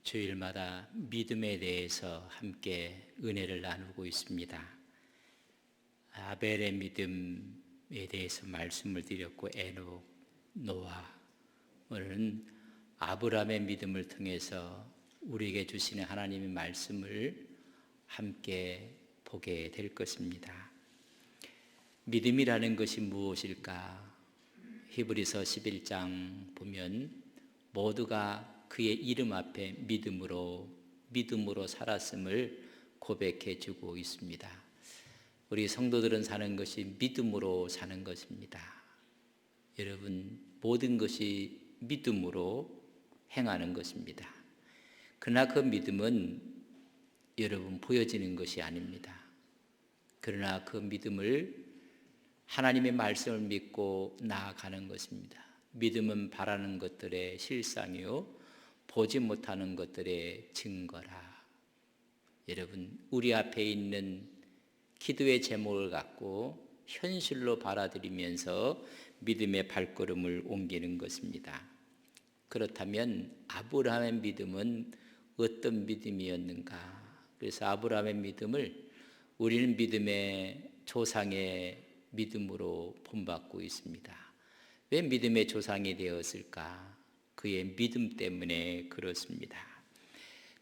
주일마다 믿음에 대해서 함께 은혜를 나누고 있습니다. 아벨의 믿음에 대해서 말씀을 드렸고, 에녹, 노아, 오늘은 아브라함의 믿음을 통해서 우리에게 주시는 하나님의 말씀을 함께 보게 될 것입니다. 믿음이라는 것이 무엇일까? 히브리서 11장 보면 모두가 그의 이름 앞에 믿음으로 살았음을 고백해 주고 있습니다. 우리 성도들은 사는 것이 믿음으로 사는 것입니다. 여러분, 모든 것이 믿음으로 행하는 것입니다. 그러나 그 믿음은 여러분 보여지는 것이 아닙니다. 그러나 그 믿음을 하나님의 말씀을 믿고 나아가는 것입니다. 믿음은 바라는 것들의 실상이요 보지 못하는 것들의 증거라. 여러분, 우리 앞에 있는 기도의 제목을 갖고 현실로 받아들이면서 믿음의 발걸음을 옮기는 것입니다. 그렇다면 아브라함의 믿음은 어떤 믿음이었는가? 그래서 아브라함의 믿음을 우리는 믿음의 조상의 믿음으로 본받고 있습니다. 왜 믿음의 조상이 되었을까? 그의 믿음 때문에 그렇습니다.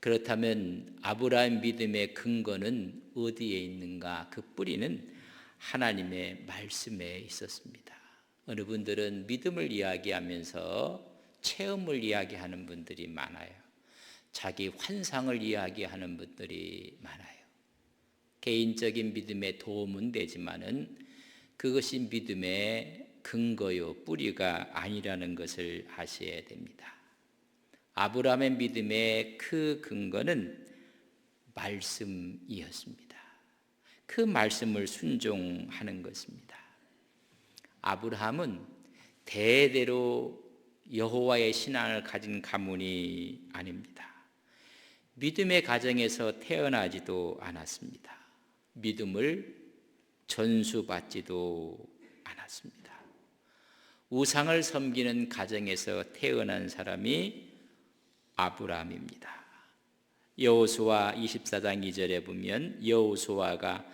그렇다면 아브라함 믿음의 근거는 어디에 있는가? 그 뿌리는 하나님의 말씀에 있었습니다. 어느 분들은 믿음을 이야기하면서 체험을 이야기하는 분들이 많아요. 자기 환상을 이야기하는 분들이 많아요. 개인적인 믿음에 도움은 되지만은 그것이 믿음의 근거요 뿌리가 아니라는 것을 아셔야 됩니다. 아브라함의 믿음의 그 근거는 말씀이었습니다. 그 말씀을 순종하는 것입니다. 아브라함은 대대로 여호와의 신앙을 가진 가문이 아닙니다. 믿음의 가정에서 태어나지도 않았습니다. 믿음을 전수받지도 않았습니다. 우상을 섬기는 가정에서 태어난 사람이 아브라함입니다. 여호수아 24장 2절에 보면 여호수아가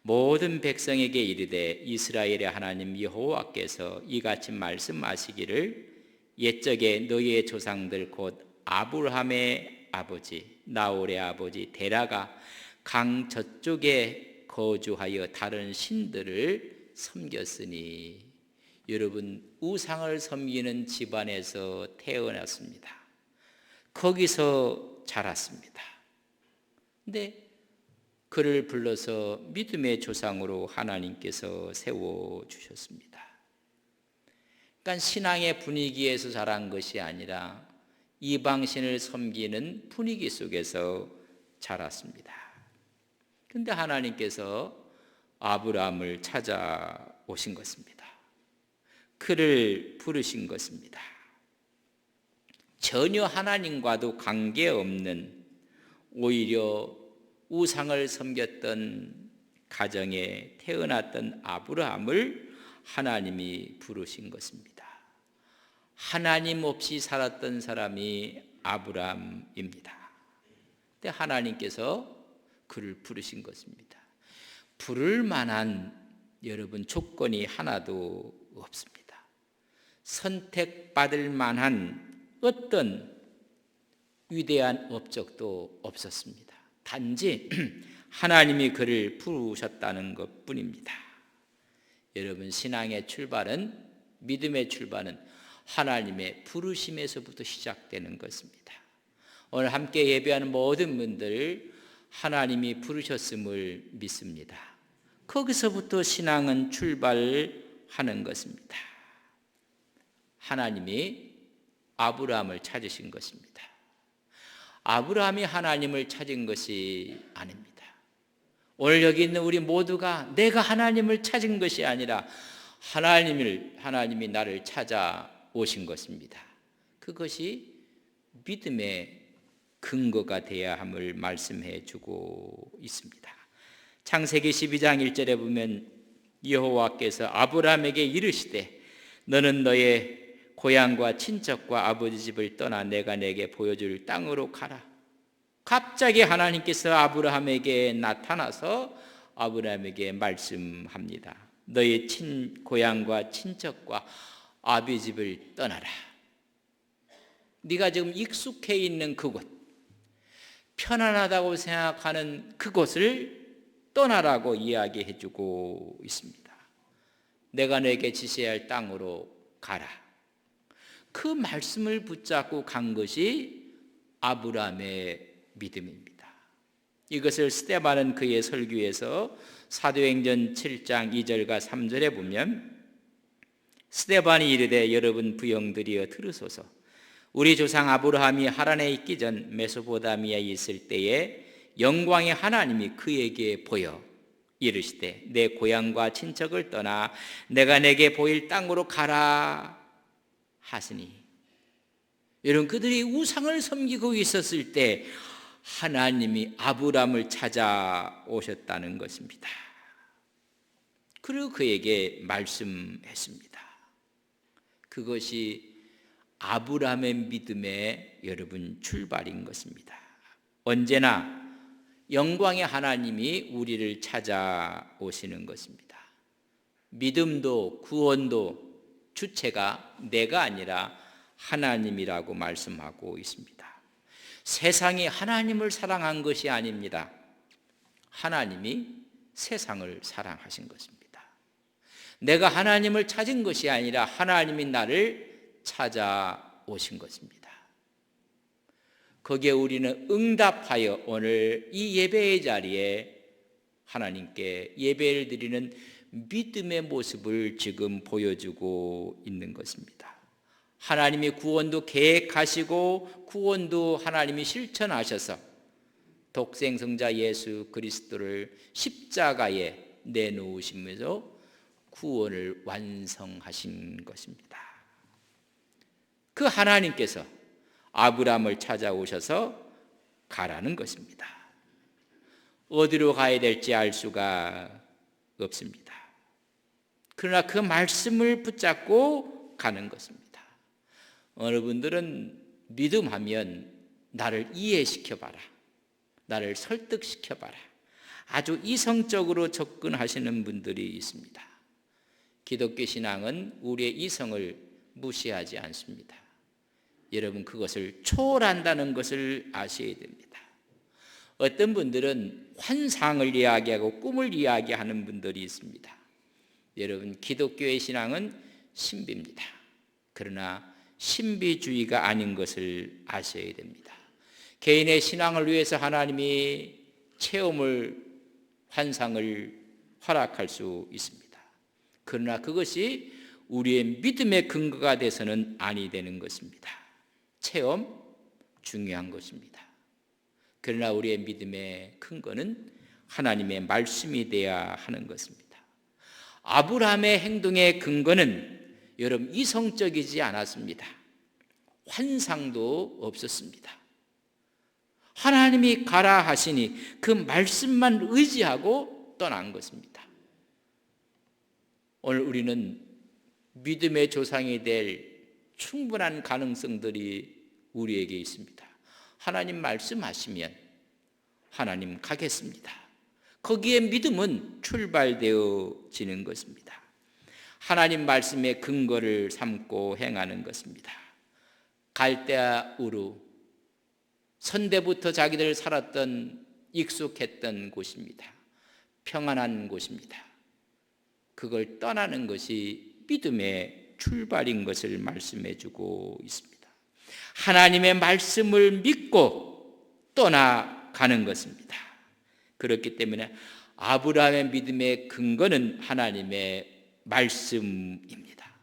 모든 백성에게 이르되 이스라엘의 하나님 여호와께서 이같이 말씀하시기를 옛적에 너희의 조상들 곧 아브라함의 아버지 나홀의 아버지 데라가 강 저쪽에 거주하여 다른 신들을 섬겼으니. 여러분, 우상을 섬기는 집안에서 태어났습니다. 거기서 자랐습니다. 근데 그를 불러서 믿음의 조상으로 하나님께서 세워주셨습니다. 그러니까 신앙의 분위기에서 자란 것이 아니라 이방신을 섬기는 분위기 속에서 자랐습니다. 그런데 하나님께서 아브라함을 찾아오신 것입니다. 그를 부르신 것입니다. 전혀 하나님과도 관계없는 오히려 우상을 섬겼던 가정에 태어났던 아브라함을 하나님이 부르신 것입니다. 하나님 없이 살았던 사람이 아브라함입니다. 근데 하나님께서 그를 부르신 것입니다. 부를 만한 여러분 조건이 하나도 없습니다. 선택받을 만한 어떤 위대한 업적도 없었습니다. 단지 하나님이 그를 부르셨다는 것뿐입니다. 여러분, 신앙의 출발은, 믿음의 출발은 하나님의 부르심에서부터 시작되는 것입니다. 오늘 함께 예배하는 모든 분들 하나님이 부르셨음을 믿습니다. 거기서부터 신앙은 출발하는 것입니다. 하나님이 아브라함을 찾으신 것입니다. 아브라함이 하나님을 찾은 것이 아닙니다. 오늘 여기 있는 우리 모두가 내가 하나님을 찾은 것이 아니라 하나님이 나를 찾아오신 것입니다. 그것이 믿음의 근거가 되어야 함을 말씀해 주고 있습니다. 창세기 12장 1절에 보면 여호와께서 아브라함에게 이르시되 너는 너의 고향과 친척과 아버지 집을 떠나 내가 내게 보여줄 땅으로 가라. 갑자기 하나님께서 아브라함에게 나타나서 아브라함에게 말씀합니다. 너의 고향과 친척과 아버지 집을 떠나라. 네가 지금 익숙해 있는 그곳, 편안하다고 생각하는 그곳을 떠나라고 이야기해 주고 있습니다. 내가 너에게 지시할 땅으로 가라. 그 말씀을 붙잡고 간 것이 아브라함의 믿음입니다. 이것을 스데반은 그의 설교에서 사도행전 7장 2절과 3절에 보면 스데반이 이르되 여러분 부형들이여 들으소서. 우리 조상 아브라함이 하란에 있기 전 메소포타미아에 있을 때에 영광의 하나님이 그에게 보여 이르시되 내 고향과 친척을 떠나 내가 내게 보일 땅으로 가라 하시니, 여러분 그들이 우상을 섬기고 있었을 때 하나님이 아브라함을 찾아오셨다는 것입니다. 그리고 그에게 말씀했습니다. 그것이 아브라함의 믿음의 여러분 출발인 것입니다. 언제나 영광의 하나님이 우리를 찾아오시는 것입니다. 믿음도 구원도 주체가 내가 아니라 하나님이라고 말씀하고 있습니다. 세상이 하나님을 사랑한 것이 아닙니다. 하나님이 세상을 사랑하신 것입니다. 내가 하나님을 찾은 것이 아니라 하나님이 나를 찾아오신 것입니다. 거기에 우리는 응답하여 오늘 이 예배의 자리에 하나님께 예배를 드리는 믿음의 모습을 지금 보여주고 있는 것입니다. 하나님이 구원도 계획하시고 구원도 하나님이 실천하셔서 독생성자 예수 그리스도를 십자가에 내놓으시면서 구원을 완성하신 것입니다. 그 하나님께서 아브라함을 찾아오셔서 가라는 것입니다. 어디로 가야 될지 알 수가 없습니다. 그러나 그 말씀을 붙잡고 가는 것입니다. 어느 분들은 믿음하면 나를 이해시켜봐라, 나를 설득시켜봐라, 아주 이성적으로 접근하시는 분들이 있습니다. 기독교 신앙은 우리의 이성을 무시하지 않습니다. 여러분 그것을 초월한다는 것을 아셔야 됩니다. 어떤 분들은 환상을 이야기하고 꿈을 이야기하는 분들이 있습니다. 여러분 기독교의 신앙은 신비입니다. 그러나 신비주의가 아닌 것을 아셔야 됩니다. 개인의 신앙을 위해서 하나님이 체험을, 환상을 허락할 수 있습니다. 그러나 그것이 우리의 믿음의 근거가 돼서는 아니 되는 것입니다. 체험 중요한 것입니다. 그러나 우리의 믿음의 근거는 하나님의 말씀이 되어야 하는 것입니다. 아브라함의 행동의 근거는 여러분 이성적이지 않았습니다. 환상도 없었습니다. 하나님이 가라 하시니 그 말씀만 의지하고 떠난 것입니다. 오늘 우리는 믿음의 조상이 될 충분한 가능성들이 우리에게 있습니다. 하나님 말씀하시면 하나님 가겠습니다. 거기에 믿음은 출발되어지는 것입니다. 하나님 말씀의 근거를 삼고 행하는 것입니다. 갈대아 우루, 선대부터 자기들 살았던 익숙했던 곳입니다. 평안한 곳입니다. 그걸 떠나는 것이 믿음의 출발인 것을 말씀해 주고 있습니다. 하나님의 말씀을 믿고 떠나가는 것입니다. 그렇기 때문에 아브라함의 믿음의 근거는 하나님의 말씀입니다.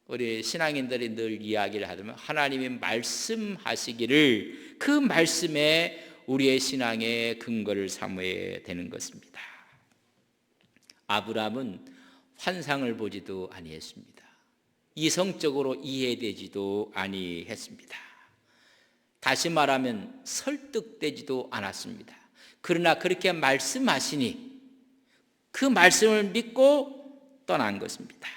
우리 신앙인들이 늘 이야기를 하면 하나님이 말씀하시기를 그 말씀에 우리의 신앙의 근거를 삼아야 되는 것입니다. 아브라함은 환상을 보지도 아니했습니다. 이성적으로 이해되지도 아니했습니다. 다시 말하면 설득되지도 않았습니다. 그러나 그렇게 말씀하시니 그 말씀을 믿고 떠난 것입니다.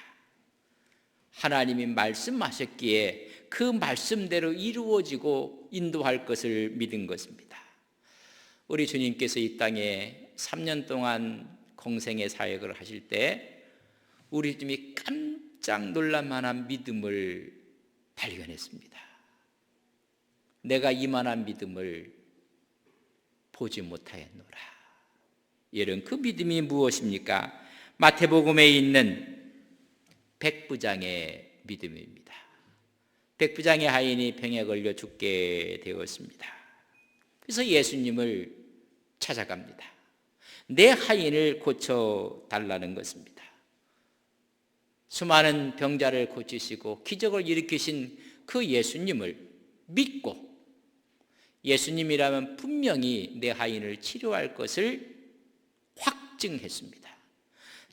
하나님이 말씀하셨기에 그 말씀대로 이루어지고 인도할 것을 믿은 것입니다. 우리 주님께서 이 땅에 3년 동안 공생의 사역을 하실 때 우리 주님이 깜짝 놀랄 만한 믿음을 발견했습니다. 내가 이만한 믿음을 보지 못하였노라. 이런 그 믿음이 무엇입니까? 마태복음에 있는 백부장의 믿음입니다. 백부장의 하인이 병에 걸려 죽게 되었습니다. 그래서 예수님을 찾아갑니다. 내 하인을 고쳐달라는 것입니다. 수많은 병자를 고치시고 기적을 일으키신 그 예수님을 믿고 예수님이라면 분명히 내 하인을 치료할 것을 확증했습니다.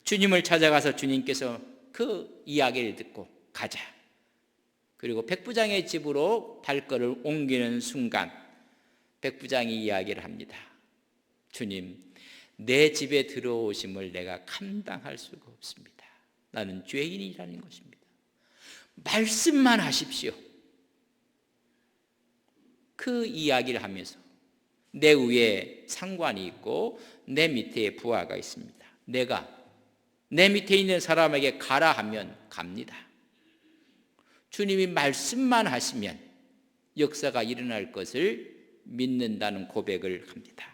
주님을 찾아가서 주님께서 그 이야기를 듣고 가자. 그리고 백부장의 집으로 발걸음을 옮기는 순간 백부장이 이야기를 합니다. 주님, 내 집에 들어오심을 내가 감당할 수가 없습니다. 나는 죄인이라는 것입니다. 말씀만 하십시오. 그 이야기를 하면서 내 위에 상관이 있고 내 밑에 부하가 있습니다. 내가 내 밑에 있는 사람에게 가라 하면 갑니다. 주님이 말씀만 하시면 역사가 일어날 것을 믿는다는 고백을 합니다.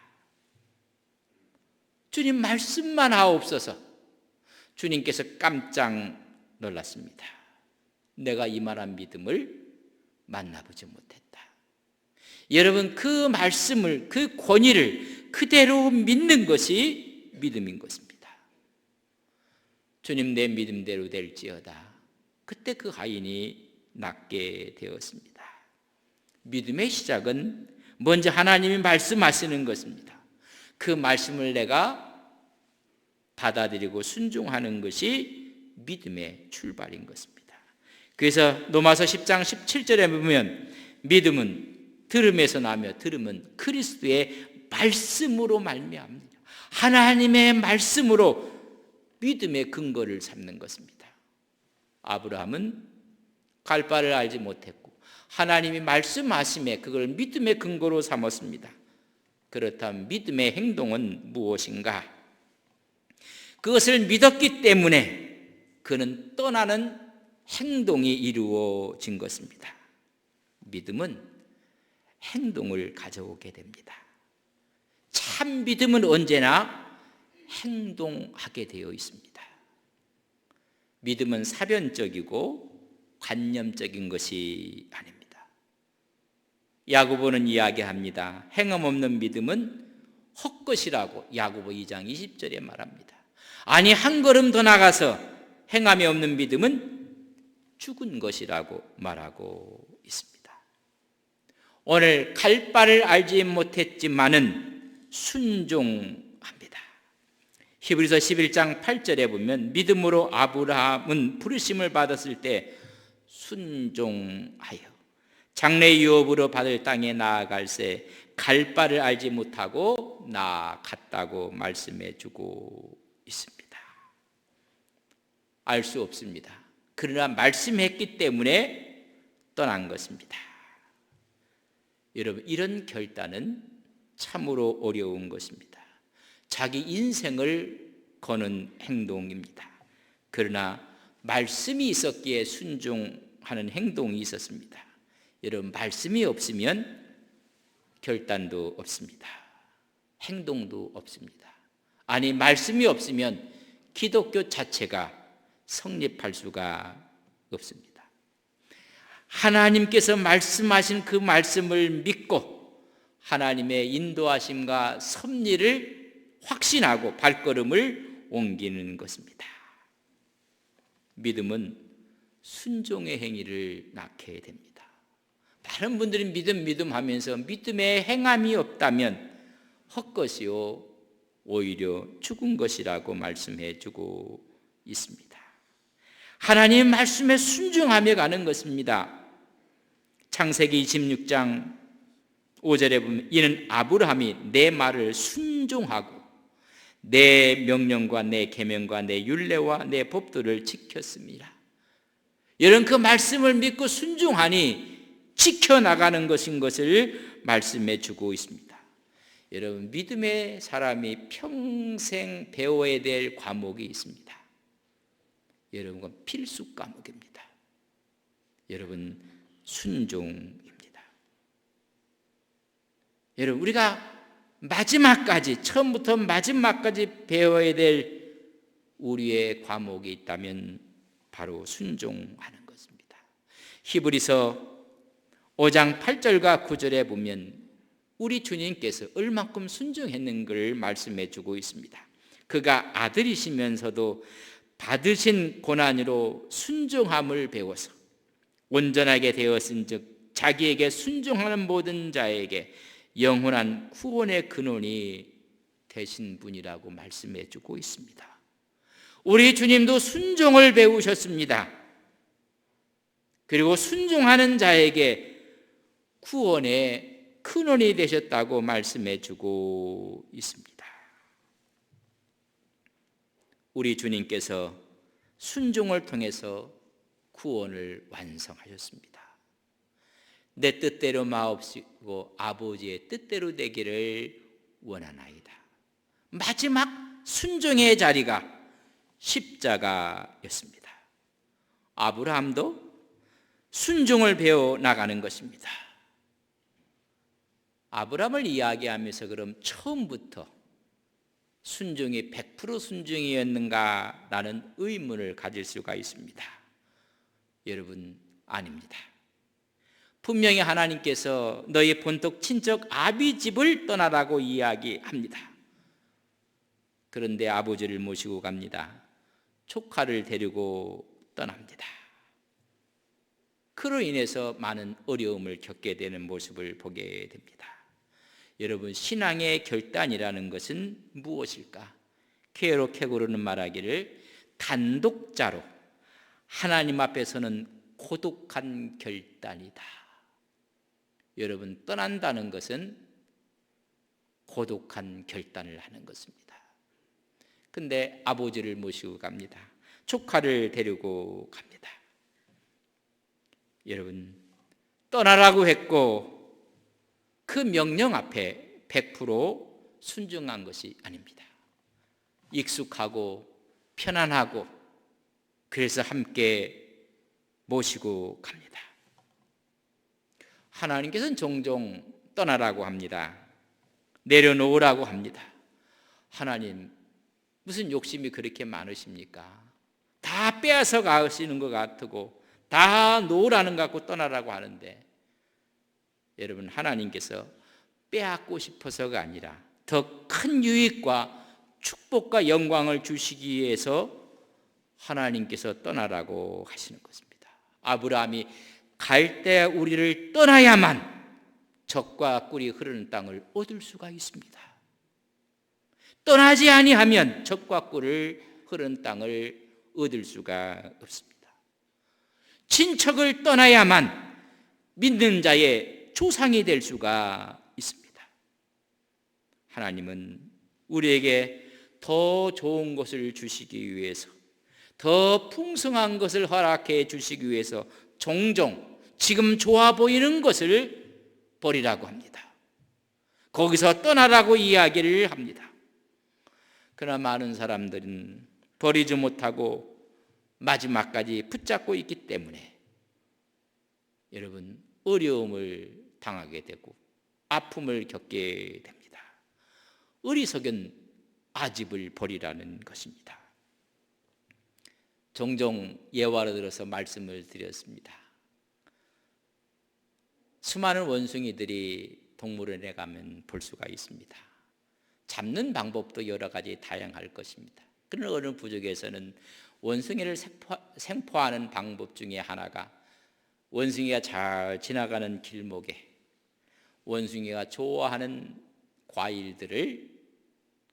주님 말씀만 하옵소서. 주님께서 깜짝 놀랐습니다. 내가 이만한 믿음을 만나보지 못했다. 여러분, 그 말씀을, 그 권위를 그대로 믿는 것이 믿음인 것입니다. 주님, 내 믿음대로 될지어다. 그때 그 하인이 낫게 되었습니다. 믿음의 시작은 먼저 하나님이 말씀하시는 것입니다. 그 말씀을 내가 받아들이고 순종하는 것이 믿음의 출발인 것입니다. 그래서 로마서 10장 17절에 보면 믿음은 들음에서 나며 들음은 그리스도의 말씀으로 말미암느니라. 하나님의 말씀으로 믿음의 근거를 삼는 것입니다. 아브라함은 갈 바를 알지 못했고 하나님이 말씀하심에 그걸 믿음의 근거로 삼았습니다. 그렇다면 믿음의 행동은 무엇인가? 그것을 믿었기 때문에 그는 떠나는 행동이 이루어진 것입니다. 믿음은 행동을 가져오게 됩니다. 참 믿음은 언제나 행동하게 되어 있습니다. 믿음은 사변적이고 관념적인 것이 아닙니다. 야고보는 이야기합니다. 행함 없는 믿음은 헛것이라고 야고보 2장 20절에 말합니다. 아니, 한 걸음 더 나가서 행함이 없는 믿음은 죽은 것이라고 말하고 있습니다. 오늘 갈 바를 알지 못했지만은 순종합니다. 히브리서 11장 8절에 보면 믿음으로 아브라함은 부르심을 받았을 때 순종하여 장래 유업으로 받을 땅에 나아갈새 갈 바를 알지 못하고 나아갔다고 말씀해 주고 있습니다. 알 수 없습니다. 그러나 말씀했기 때문에 떠난 것입니다. 여러분, 이런 결단은 참으로 어려운 것입니다. 자기 인생을 거는 행동입니다. 그러나 말씀이 있었기에 순종하는 행동이 있었습니다. 여러분, 말씀이 없으면 결단도 없습니다. 행동도 없습니다. 아니, 말씀이 없으면 기독교 자체가 성립할 수가 없습니다. 하나님께서 말씀하신 그 말씀을 믿고 하나님의 인도하심과 섭리를 확신하고 발걸음을 옮기는 것입니다. 믿음은 순종의 행위를 낳게 됩니다. 다른 분들이 믿음 하면서 믿음의 행함이 없다면 헛것이요 오히려 죽은 것이라고 말씀해 주고 있습니다. 하나님의 말씀에 순종하며 가는 것입니다. 창세기 26장 5절에 보면 이는 아브라함이 내 말을 순종하고 내 명령과 내 계명과 내 율례와 내 법도를 지켰습니다. 여러분 그 말씀을 믿고 순종하니 지켜나가는 것인 것을 말씀해 주고 있습니다. 여러분 믿음의 사람이 평생 배워야 될 과목이 있습니다. 여러분 그건 필수 과목입니다. 여러분 순종입니다. 여러분 우리가 마지막까지 처음부터 마지막까지 배워야 될 우리의 과목이 있다면 바로 순종하는 것입니다. 히브리서 5장 8절과 9절에 보면 우리 주님께서 얼만큼 순종했는가를 말씀해 주고 있습니다. 그가 아들이시면서도 받으신 고난으로 순종함을 배워서 온전하게 되었은즉 자기에게 순종하는 모든 자에게 영원한 구원의 근원이 되신 분이라고 말씀해 주고 있습니다. 우리 주님도 순종을 배우셨습니다. 그리고 순종하는 자에게 구원의 근원이 되셨다고 말씀해 주고 있습니다. 우리 주님께서 순종을 통해서 구원을 완성하셨습니다. 내 뜻대로 마옵시고 아버지의 뜻대로 되기를 원하나이다. 마지막 순종의 자리가 십자가였습니다. 아브라함도 순종을 배워 나가는 것입니다. 아브라함을 이야기하면서 그럼 처음부터 순종이 100% 순종이었는가라는 의문을 가질 수가 있습니다. 여러분 아닙니다. 분명히 하나님께서 너희 본토 친척 아비 집을 떠나라고 이야기합니다. 그런데 아버지를 모시고 갑니다. 조카를 데리고 떠납니다. 그로 인해서 많은 어려움을 겪게 되는 모습을 보게 됩니다. 여러분 신앙의 결단이라는 것은 무엇일까? 케이로 케고르는 말하기를 단독자로 하나님 앞에서는 고독한 결단이다. 여러분 떠난다는 것은 고독한 결단을 하는 것입니다. 근데 아버지를 모시고 갑니다. 조카를 데리고 갑니다. 여러분 떠나라고 했고 그 명령 앞에 100% 순종한 것이 아닙니다. 익숙하고 편안하고 그래서 함께 모시고 갑니다. 하나님께서는 종종 떠나라고 합니다. 내려놓으라고 합니다. 하나님 무슨 욕심이 그렇게 많으십니까? 다 빼앗아 가시는 것 같고 다 놓으라는 것 같고 떠나라고 하는데 여러분 하나님께서 빼앗고 싶어서가 아니라 더 큰 유익과 축복과 영광을 주시기 위해서 하나님께서 떠나라고 하시는 것입니다. 아브라함이 갈 때 우리를 떠나야만 젖과 꿀이 흐르는 땅을 얻을 수가 있습니다. 떠나지 아니하면 젖과 꿀을 흐르는 땅을 얻을 수가 없습니다. 친척을 떠나야만 믿는 자의 조상이 될 수가 있습니다. 하나님은 우리에게 더 좋은 것을 주시기 위해서 더 풍성한 것을 허락해 주시기 위해서 종종 지금 좋아 보이는 것을 버리라고 합니다. 거기서 떠나라고 이야기를 합니다. 그러나 많은 사람들은 버리지 못하고 마지막까지 붙잡고 있기 때문에 여러분 어려움을 당하게 되고 아픔을 겪게 됩니다. 어리석은 아집을 버리라는 것입니다. 종종 예화를 들어서 말씀을 드렸습니다. 수많은 원숭이들이 동물원에 가면 볼 수가 있습니다. 잡는 방법도 여러 가지 다양할 것입니다. 그런 어느 부족에서는 원숭이를 생포하는 방법 중에 하나가 원숭이가 잘 지나가는 길목에 원숭이가 좋아하는 과일들을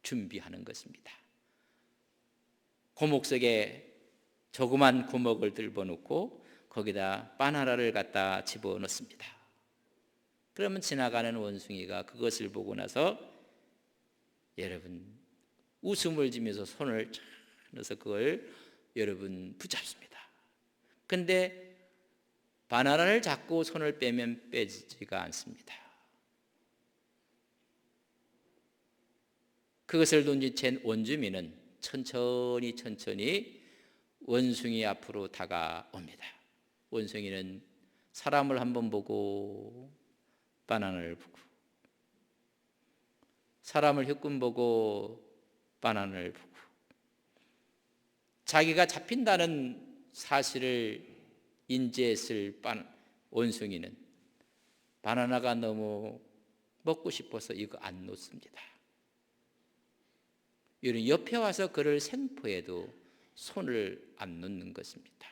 준비하는 것입니다. 고목 속에 조그만 구멍을 뚫어놓고 거기다 바나나를 갖다 집어넣습니다. 그러면 지나가는 원숭이가 그것을 보고 나서 여러분 웃음을 지면서 손을 넣어서 그걸 여러분 붙잡습니다. 그런데 바나나를 잡고 손을 빼면 빼지가 않습니다. 그것을 눈치챈 원주민은 천천히 원숭이 앞으로 다가옵니다. 원숭이는 사람을 한번 보고 바나나를 보고, 사람을 흉끔 보고 바나나를 보고, 자기가 잡힌다는 사실을 인지했을 원숭이는 바나나가 너무 먹고 싶어서 이거 안 놓습니다. 옆에 와서 그를 생포해도 손을 안 놓는 것입니다.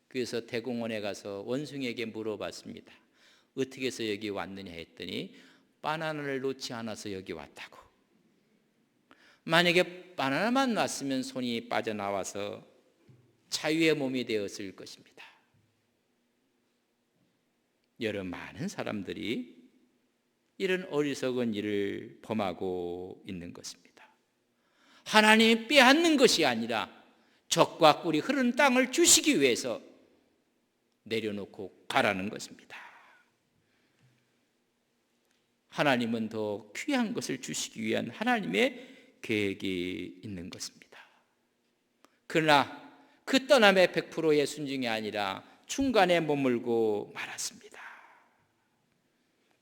그래서 대공원에 가서 원숭이에게 물어봤습니다. 어떻게 해서 여기 왔느냐 했더니 바나나를 놓지 않아서 여기 왔다고. 만약에 바나나만 놨으면 손이 빠져나와서 자유의 몸이 되었을 것입니다. 여러 많은 사람들이 이런 어리석은 일을 범하고 있는 것입니다. 하나님이 빼앗는 것이 아니라 적과 꿀이 흐르는 땅을 주시기 위해서 내려놓고 가라는 것입니다. 하나님은 더 귀한 것을 주시기 위한 하나님의 계획이 있는 것입니다. 그러나 그 떠남의 100%의 순종이 아니라 중간에 머물고 말았습니다.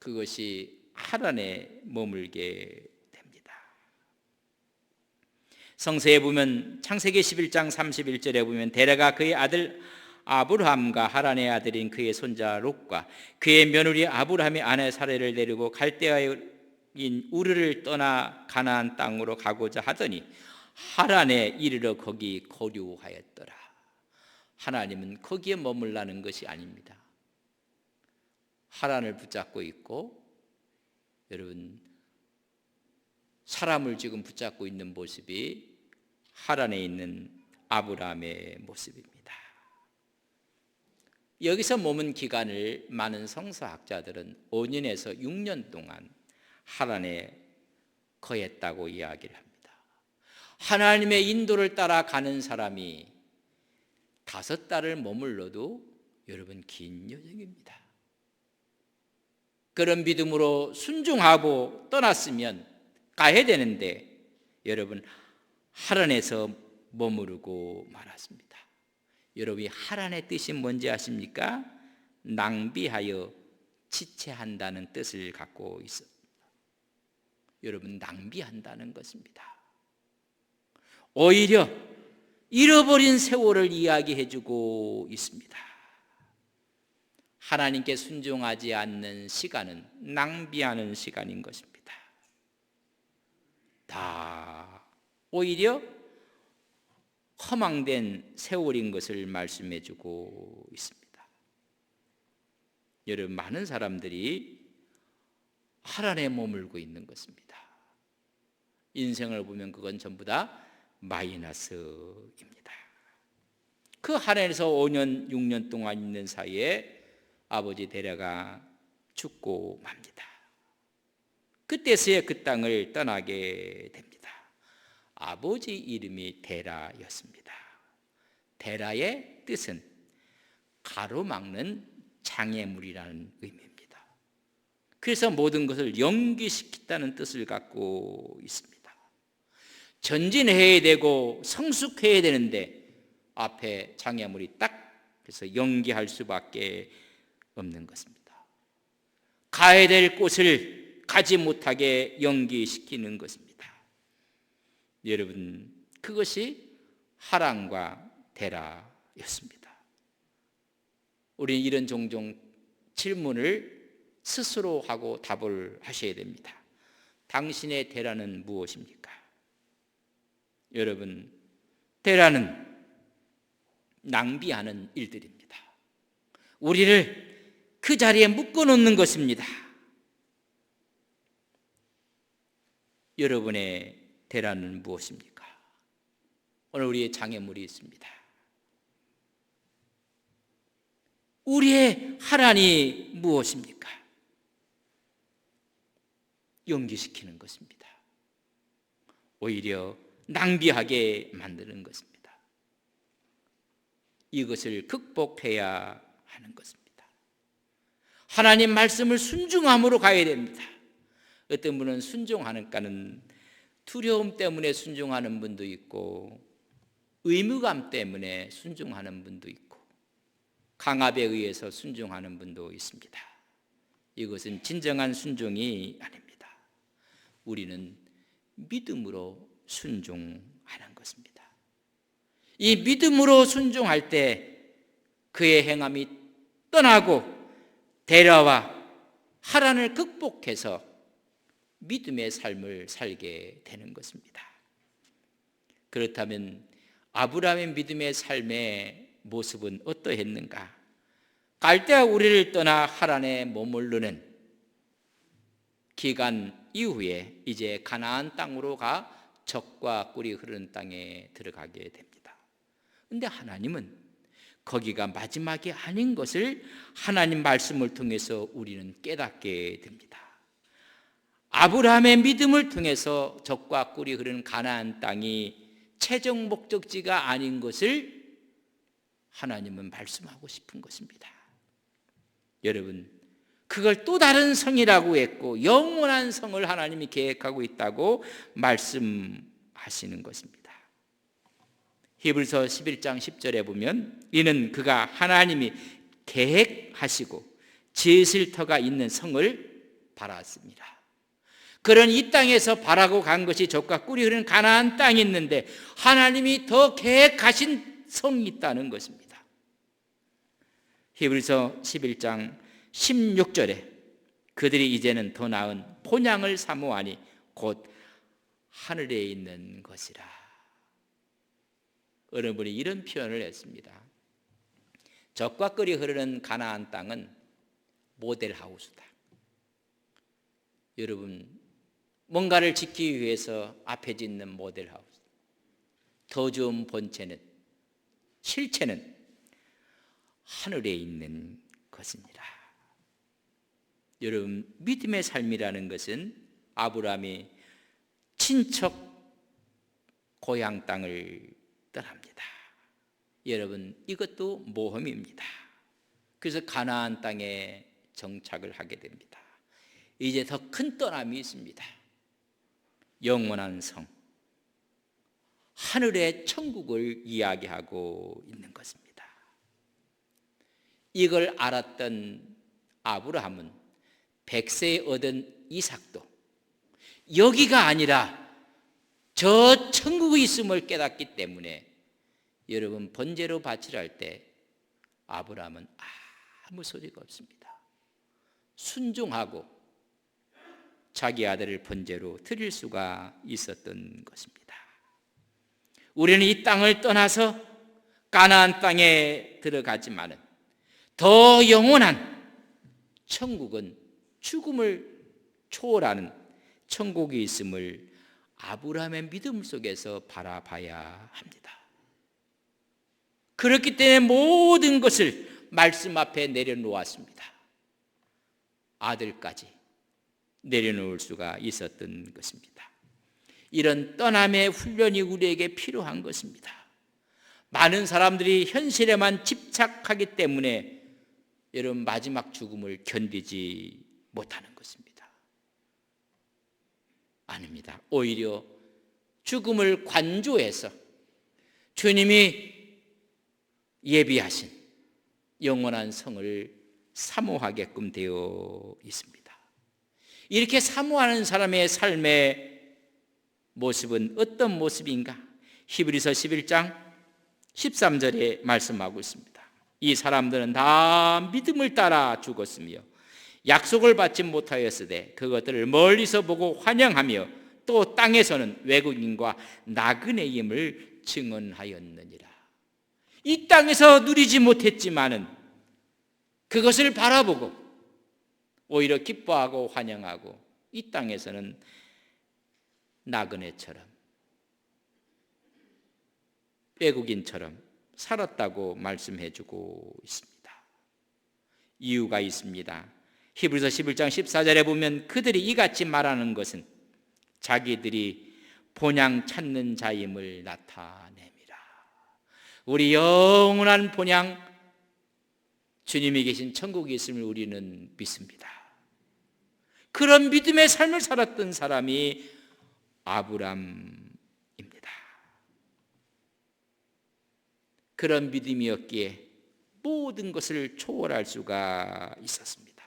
그것이 하란에 머물게 됩니다. 성서에 보면 창세기 11장 31절에 보면 데라가 그의 아들 아브라함과 하란의 아들인 그의 손자 롯과 그의 며느리 아브라함의 아내 사레를 데리고 갈대아인 우르를 떠나 가나안 땅으로 가고자 하더니 하란에 이르러 거기 거류하였더라. 하나님은 거기에 머물라는 것이 아닙니다. 하란을 붙잡고 있고, 여러분 사람을 지금 붙잡고 있는 모습이 하란에 있는 아브라함의 모습입니다. 여기서 머문 기간을 많은 성서학자들은 5년에서 6년 동안 하란에 거했다고 이야기를 합니다. 하나님의 인도를 따라가는 사람이 5달을 머물러도 여러분 긴 여정입니다. 그런 믿음으로 순종하고 떠났으면 가야 되는데 여러분 하란에서 머무르고 말았습니다. 여러분이 하란의 뜻이 뭔지 아십니까? 낭비하여 지체한다는 뜻을 갖고 있습니다. 여러분 낭비한다는 것입니다. 오히려 잃어버린 세월을 이야기해 주고 있습니다. 하나님께 순종하지 않는 시간은 낭비하는 시간인 것입니다. 다 오히려 허망된 세월인 것을 말씀해 주고 있습니다. 여러분 많은 사람들이 하란에 머물고 있는 것입니다. 인생을 보면 그건 전부 다 마이너스입니다. 그 하란에서 5년 6년 동안 있는 사이에 아버지 데라가 죽고 맙니다. 그때서야 그 땅을 떠나게 됩니다. 아버지 이름이 데라였습니다. 데라의 뜻은 가로막는 장애물이라는 의미입니다. 그래서 모든 것을 연기시킨다는 뜻을 갖고 있습니다. 전진해야 되고 성숙해야 되는데 앞에 장애물이 딱 그래서 연기할 수밖에 없는 것입니다. 가야 될 곳을 가지 못하게 연기시키는 것입니다. 여러분 그것이 하란과 데라였습니다. 우리는 이런 종종 질문을 스스로 하고 답을 하셔야 됩니다. 당신의 데라는 무엇입니까? 여러분 데라는 낭비하는 일들입니다. 우리를 그 자리에 묶어놓는 것입니다. 여러분의 데라는 무엇입니까? 오늘 우리의 장애물이 있습니다. 우리의 하란이 무엇입니까? 연기시키는 것입니다. 오히려 낭비하게 만드는 것입니다. 이것을 극복해야 하는 것입니다. 하나님 말씀을 순종함으로 가야 됩니다. 어떤 분은 순종하는가는 두려움 때문에 순종하는 분도 있고 의무감 때문에 순종하는 분도 있고 강압에 의해서 순종하는 분도 있습니다. 이것은 진정한 순종이 아닙니다. 우리는 믿음으로 순종하는 것입니다. 이 믿음으로 순종할 때 그의 행함이 떠나고 데려와 하란을 극복해서 믿음의 삶을 살게 되는 것입니다. 그렇다면 아브라함의 믿음의 삶의 모습은 어떠했는가? 갈대아 우리를 떠나 하란에 머무르는 기간 이후에 이제 가나안 땅으로 가 젖과 꿀이 흐르는 땅에 들어가게 됩니다. 그런데 하나님은 거기가 마지막이 아닌 것을 하나님 말씀을 통해서 우리는 깨닫게 됩니다. 아브라함의 믿음을 통해서 젖과 꿀이 흐르는 가나안 땅이 최종 목적지가 아닌 것을 하나님은 말씀하고 싶은 것입니다. 여러분, 그걸 또 다른 성이라고 했고 영원한 성을 하나님이 계획하고 있다고 말씀하시는 것입니다. 히브리서 11장 10절에 보면 이는 그가 하나님이 계획하시고 지으실 터가 있는 성을 바랐습니다. 그런 이 땅에서 바라고 간 것이 젖과 꿀이 흐르는 가나안 땅이 있는데 하나님이 더 계획하신 성이 있다는 것입니다. 히브리서 11장 16절에 그들이 이제는 더 나은 본향을 사모하니 곧 하늘에 있는 것이라. 어느 분이 이런 표현을 했습니다. 젖과 꿀이 흐르는 가나안 땅은 모델하우스다. 여러분, 뭔가를 짓기 위해서 앞에 짓는 모델하우스, 더 좋은 본체는, 실체는 하늘에 있는 것입니다. 여러분, 믿음의 삶이라는 것은 아브라함이 친척 고향 땅을 떠납니다. 여러분, 이것도 모험입니다. 그래서 가나안 땅에 정착을 하게 됩니다. 이제 더 큰 떠남이 있습니다. 영원한 성, 하늘의 천국을 이야기하고 있는 것입니다. 이걸 알았던 아브라함은 100세에 얻은 이삭도 여기가 아니라 저 천국에 있음을 깨닫기 때문에 여러분, 번제로 바치려 할 때 아브라함은 아무 소리가 없습니다. 순종하고 자기 아들을 번제로 드릴 수가 있었던 것입니다. 우리는 이 땅을 떠나서 가나안 땅에 들어가지만은 더 영원한 천국은 죽음을 초월하는 천국이 있음을 아브라함의 믿음 속에서 바라봐야 합니다. 그렇기 때문에 모든 것을 말씀 앞에 내려놓았습니다. 아들까지 내려놓을 수가 있었던 것입니다. 이런 떠남의 훈련이 우리에게 필요한 것입니다. 많은 사람들이 현실에만 집착하기 때문에 여러분, 마지막 죽음을 견디지 못하는 것입니다. 아닙니다. 오히려 죽음을 관조해서 주님이 예비하신 영원한 성을 사모하게끔 되어 있습니다. 이렇게 사모하는 사람의 삶의 모습은 어떤 모습인가? 히브리서 11장 13절에 말씀하고 있습니다. 이 사람들은 다 믿음을 따라 죽었으며 약속을 받지 못하였으되 그것들을 멀리서 보고 환영하며 또 땅에서는 외국인과 나그네임을 증언하였느니라. 이 땅에서 누리지 못했지만은 그것을 바라보고 오히려 기뻐하고 환영하고 이 땅에서는 나그네처럼 외국인처럼 살았다고 말씀해주고 있습니다. 이유가 있습니다. 히브리서 11장 14절에 보면 그들이 이같이 말하는 것은 자기들이 본향 찾는 자임을 나타냅니다. 우리 영원한 본향 주님이 계신 천국에 있음을 우리는 믿습니다. 그런 믿음의 삶을 살았던 사람이 아브람입니다. 그런 믿음이었기에 모든 것을 초월할 수가 있었습니다.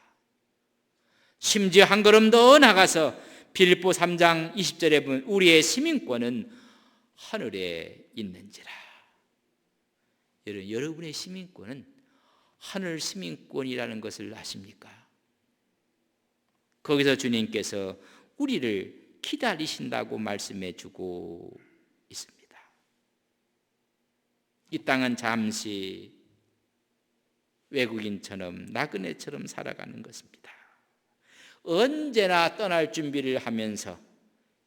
심지어 한 걸음 더 나가서 빌립보 3장 20절에 보면 우리의 시민권은 하늘에 있는지라. 여러분의 시민권은 하늘 시민권이라는 것을 아십니까? 거기서 주님께서 우리를 기다리신다고 말씀해 주고 있습니다. 이 땅은 잠시 외국인처럼 나그네처럼 살아가는 것입니다. 언제나 떠날 준비를 하면서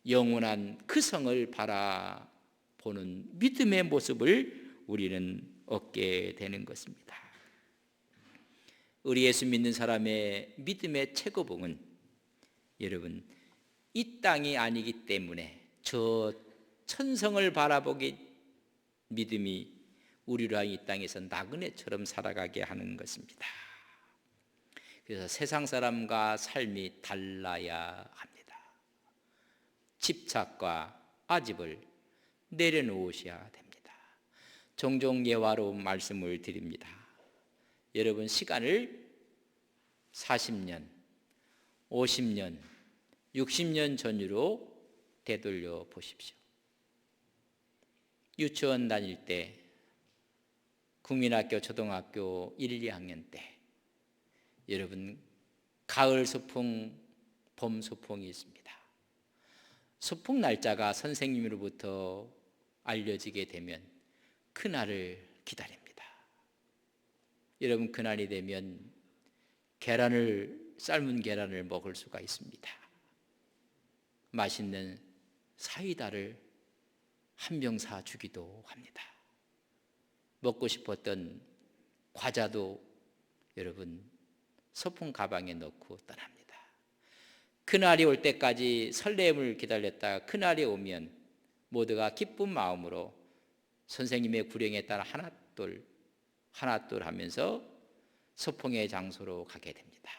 영원한 그 성을 바라보는 믿음의 모습을 우리는 얻게 되는 것입니다. 우리 예수 믿는 사람의 믿음의 최고봉은 여러분 이 땅이 아니기 때문에 저 천성을 바라보기 믿음이 우리로 이 땅에서 나그네처럼 살아가게 하는 것입니다. 그래서 세상 사람과 삶이 달라야 합니다. 집착과 아집을 내려놓으셔야 됩니다. 종종 예화로 말씀을 드립니다. 여러분 시간을 40년, 50년, 60년 전으로 되돌려 보십시오. 유치원 다닐 때 국민학교, 초등학교 1, 2학년 때 여러분 가을 소풍, 봄 소풍이 있습니다. 소풍 날짜가 선생님으로부터 알려지게 되면 그날을 기다립니다. 여러분 그날이 되면 삶은 계란을 먹을 수가 있습니다. 맛있는 사이다를 한 병 사주기도 합니다. 먹고 싶었던 과자도 여러분 소풍 가방에 넣고 떠납니다. 그날이 올 때까지 설렘을 기다렸다가 그날이 오면 모두가 기쁜 마음으로 선생님의 구령에 따라 하나둘 하면서 소풍의 장소로 가게 됩니다.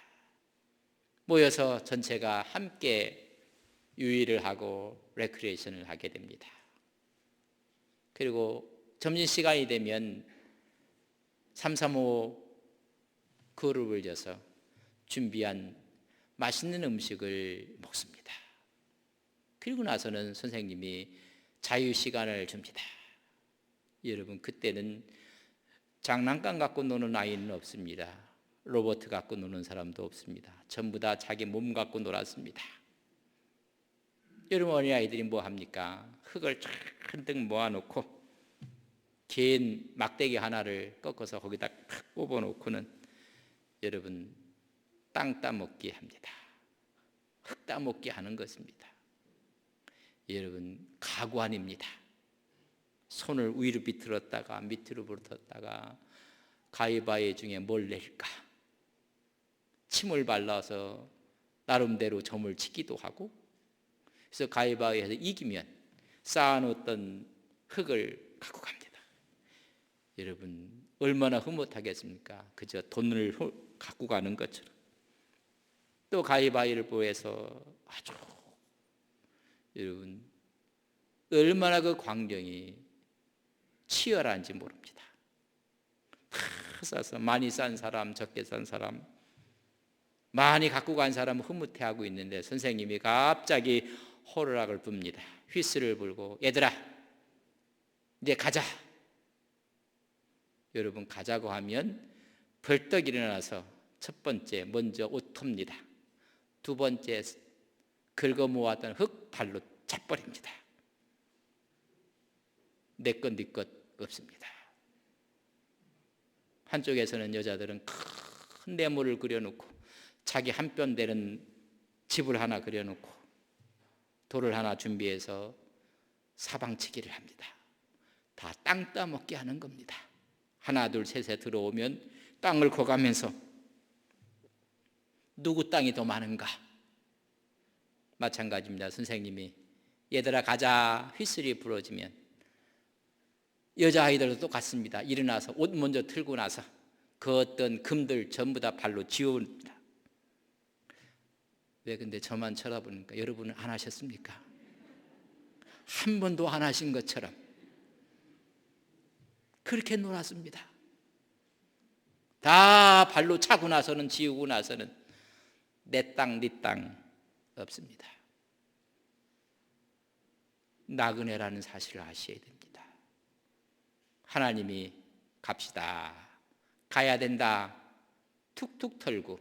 모여서 전체가 함께 유의를 하고 레크레이션을 하게 됩니다. 그리고 점심시간이 되면 335 그룹을 져서 준비한 맛있는 음식을 먹습니다. 그리고 나서는 선생님이 자유시간을 줍니다. 여러분 그때는 장난감 갖고 노는 아이는 없습니다. 로봇 갖고 노는 사람도 없습니다. 전부 다 자기 몸 갖고 놀았습니다. 여러분 어린아이들이 뭐 합니까? 흙을 잔뜩 모아놓고 긴 막대기 하나를 꺾어서 거기다 탁 뽑아놓고는 여러분 땅 따먹기 합니다. 흙 따먹기 하는 것입니다. 여러분 가구 아닙니다. 손을 위로 비틀었다가 밑으로 불었다가 가위바위 중에 뭘 낼까? 침을 발라서 나름대로 점을 치기도 하고 그래서 가위바위에서 이기면 쌓아놓던 흙을 갖고 갑니다. 여러분 얼마나 흐뭇하겠습니까? 그저 돈을 갖고 가는 것처럼. 또 가위바위를 보여서 아주 여러분 얼마나 그 광경이 치열한지 모릅니다. 다 싸서 많이 싼 사람, 적게 싼 사람, 많이 갖고 간 사람은 흐뭇해하고 있는데 선생님이 갑자기 호루라기를 붑니다. 휘슬을 불고 얘들아 이제 가자. 여러분 가자고 하면 벌떡 일어나서 첫 번째 먼저 옷 텁니다. 두 번째 긁어 모았던 흙 발로 차버립니다. 내 것 네 것 없습니다. 한쪽에서는 여자들은 큰 네모를 그려놓고 자기 한 뼘 되는 집을 하나 그려놓고 돌을 하나 준비해서 사방치기를 합니다. 다 땅 따먹게 하는 겁니다. 하나 둘 셋에 들어오면 땅을 커가면서 누구 땅이 더 많은가? 마찬가지입니다. 선생님이 얘들아 가자 휘슬이 불어지면 여자아이들도 똑같습니다. 일어나서 옷 먼저 틀고 나서 그 어떤 금들 전부 다 발로 지웁니다. 왜 근데 저만 쳐다보니까 여러분은 안 하셨습니까? 한 번도 안 하신 것처럼 그렇게 놀았습니다. 다 발로 차고 나서는, 지우고 나서는 내 땅, 네 땅 없습니다. 나그네라는 사실을 아셔야 됩니다. 하나님이 갑시다, 가야 된다, 툭툭 털고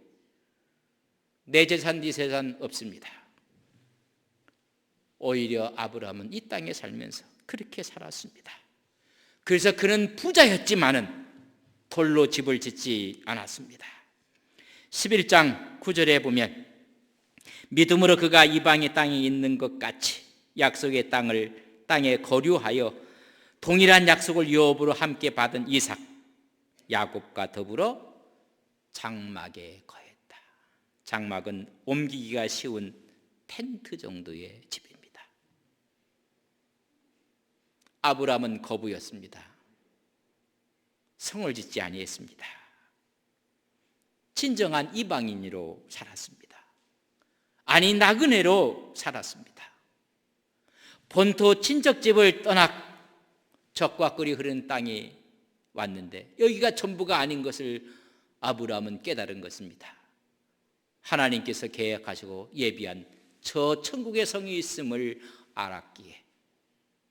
내 재산 네 재산 없습니다. 오히려 아브라함은 이 땅에 살면서 그렇게 살았습니다. 그래서 그는 부자였지만은 돌로 집을 짓지 않았습니다. 11장 9절에 보면 믿음으로 그가 이방의 땅에 있는 것 같이 약속의 땅을 땅에 거류하여 동일한 약속을 유업으로 함께 받은 이삭, 야곱과 더불어 장막에 거했다. 장막은 옮기기가 쉬운 텐트 정도의 집입니다. 아브라함은 거부였습니다. 성을 짓지 아니했습니다. 진정한 이방인으로 살았습니다. 아니, 나그네로 살았습니다. 본토 친척집을 떠나 적과 꿀이 흐르는 땅이 왔는데 여기가 전부가 아닌 것을 아브라함은 깨달은 것입니다. 하나님께서 계획하시고 예비한 저 천국의 성이 있음을 알았기에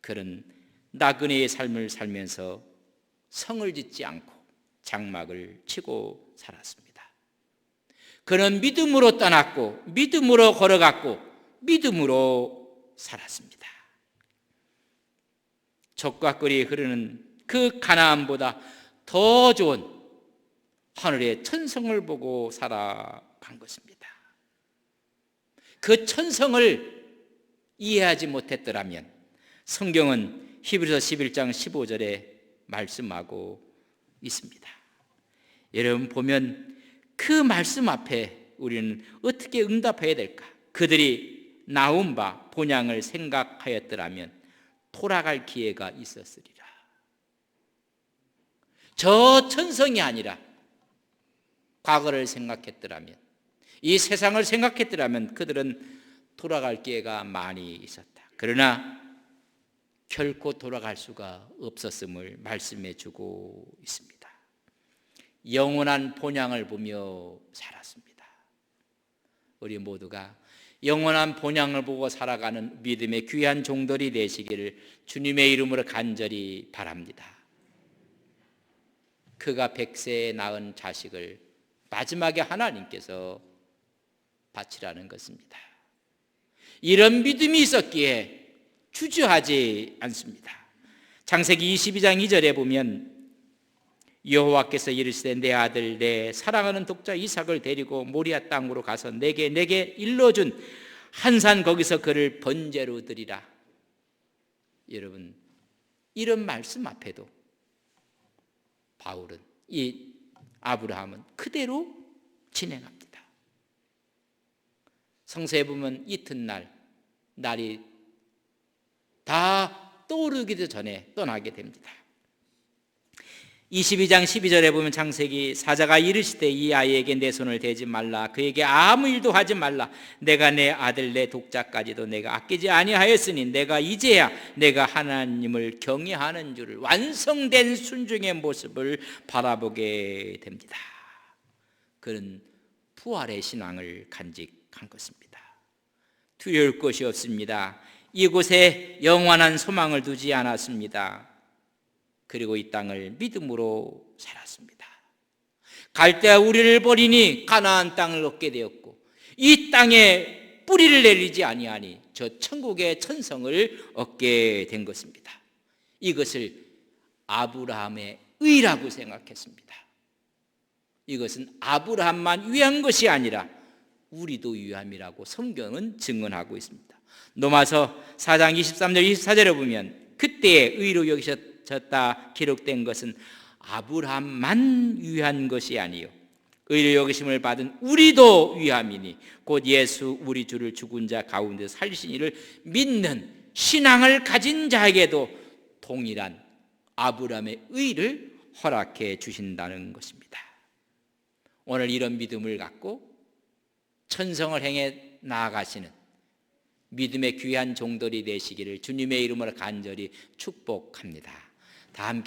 그는 나그네의 삶을 살면서 성을 짓지 않고 장막을 치고 살았습니다. 그는 믿음으로 떠났고 믿음으로 걸어갔고 믿음으로 살았습니다. 적과 꿀이 흐르는 그 가나안보다 더 좋은 하늘의 천성을 보고 살아간 것입니다. 그 천성을 이해하지 못했더라면 성경은 히브리서 11장 15절에 말씀하고 있습니다. 여러분 보면 그 말씀 앞에 우리는 어떻게 응답해야 될까? 그들이 나온 바 본향을 생각하였더라면 돌아갈 기회가 있었으리라. 저 천성이 아니라 과거를 생각했더라면, 이 세상을 생각했더라면 그들은 돌아갈 기회가 많이 있었다. 그러나 결코 돌아갈 수가 없었음을 말씀해 주고 있습니다. 영원한 본향을 보며 살았습니다. 우리 모두가 영원한 본향을 보고 살아가는 믿음의 귀한 종들이 되시기를 주님의 이름으로 간절히 바랍니다. 그가 100세에 낳은 자식을 마지막에 하나님께서 바치라는 것입니다. 이런 믿음이 있었기에 주저하지 않습니다. 창세기 22장 2절에 보면 여호와께서 이르시되 내 아들 내 사랑하는 독자 이삭을 데리고 모리아 땅으로 가서 내게 일러준 한 산 거기서 그를 번제로 드리라. 여러분, 이런 말씀 앞에도 바울은, 이 아브라함은 그대로 진행합니다. 성서에 보면 이튿날 날이 다 떠오르기도 전에 떠나게 됩니다. 22장 12절에 보면 창세기 사자가 이르시되 이 아이에게 내 손을 대지 말라, 그에게 아무 일도 하지 말라. 내가 내 아들 내 독자까지도 내가 아끼지 아니하였으니 내가 이제야 내가 하나님을 경외하는 줄을, 완성된 순종의 모습을 바라보게 됩니다. 그는 부활의 신앙을 간직한 것입니다. 두려울 것이 없습니다. 이곳에 영원한 소망을 두지 않았습니다. 그리고 이 땅을 믿음으로 살았습니다. 갈대아 우리를 버리니 가나안 땅을 얻게 되었고, 이 땅에 뿌리를 내리지 아니하니 저 천국의 천성을 얻게 된 것입니다. 이것을 아브라함의 의라고 생각했습니다. 이것은 아브라함만 위한 것이 아니라 우리도 위함이라고 성경은 증언하고 있습니다. 로마서 4장 23절 24절에 보면 그때의 의로 여기셨다 기록된 것은 아브라함만 위한 것이 아니요 의로 여기심을 받은 우리도 위함이니 곧 예수 우리 주를 죽은 자 가운데 살리신 이를 믿는 신앙을 가진 자에게도 동일한 아브라함의 의를 허락해 주신다는 것입니다. 오늘 이런 믿음을 갖고 천성을 행해 나아가시는 믿음의 귀한 종들이 되시기를 주님의 이름으로 간절히 축복합니다. 다 함께